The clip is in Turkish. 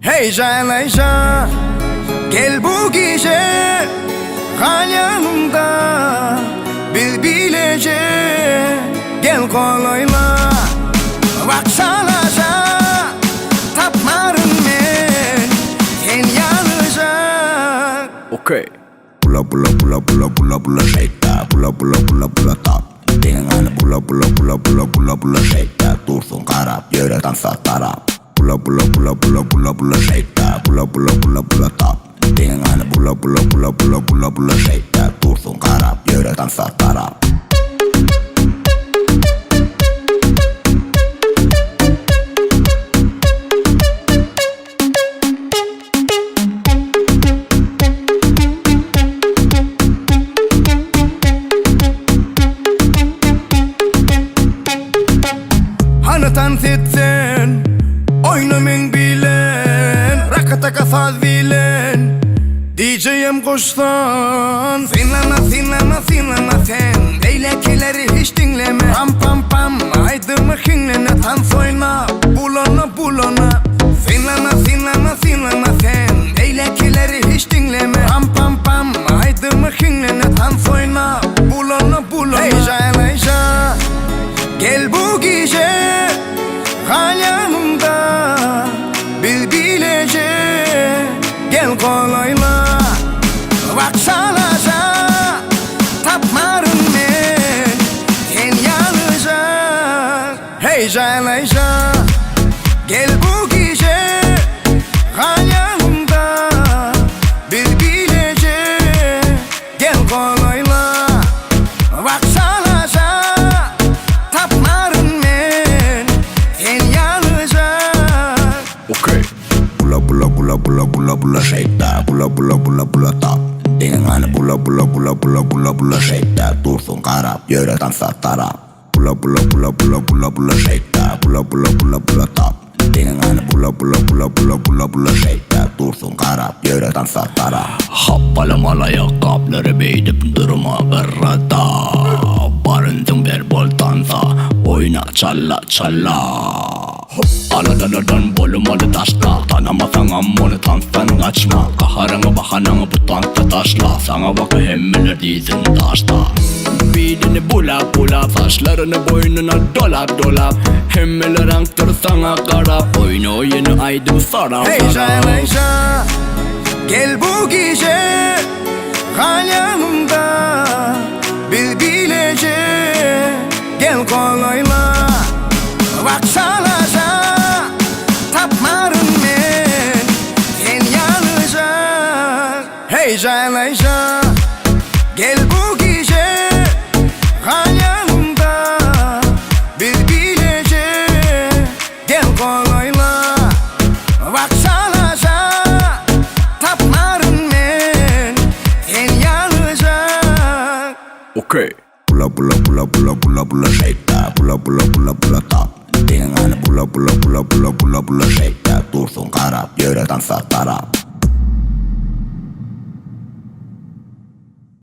Heyecan heyecan gel bu gece kal yanımda bil bilece gel kolayla baksana tapmarım men sen yanacak. Okay. Bula shake that. Bula top. Dengan bula shake that. Dursun karap yürek dansa tarap. Bula shake that. Bula top. Dengan bula shake that. Dursun karap yürek dansa tarap. Hanıtan titsen oynamen bilen rakataka saz bilen DJ'im koştan Sinlama sen eylekileri hiç dinleme Pam pam pam aydımı hinlene Dans oyna bulana Sinlama sen eylekileri hiç dinleme Pam pam pam aydımı hinlene Dans oyna bulana Heyecan gel bu gece kal yanımda bil bilece gel kolayla baksana tapmarım men sen yanacak. Heyecan gel bu gece kal yanımda bil bilece gel kolayla baksana tapmarım men sen yanacak. Okay. Bula shake that. Bula top. Dengan bula shake that. Dursun karap yürek dansa tarap. Bula shake that. Bula top. Dengan bula shake that. Dursun karap yürek dansa tarap. Happalam ayakkabıları beydip durma berrada. Barıntın bir bol dansa. Oyna çalla. Aladan bolum taşla. Tanımasan ammonu tanstan açma. Kaharını bahanını bu tankta taşla. Sana bak hemmeler dizin taşta. Beadini bula saçlarını boynuna dolap. Hemmeler anktır sana karap. Oyunu aydım sarap. Heyecan gel bu gece kal yanımda bil bilece gel kolayla baksana tapmarım men sen yanacak. Heyecan gel bu gece kal yanımda bil bilece gel kolayla baksana tapmarım men sen yanacak. Okay. Bula shake that. Bula top. Dengan bula shake that. Dursun karap yürek dansa tarap.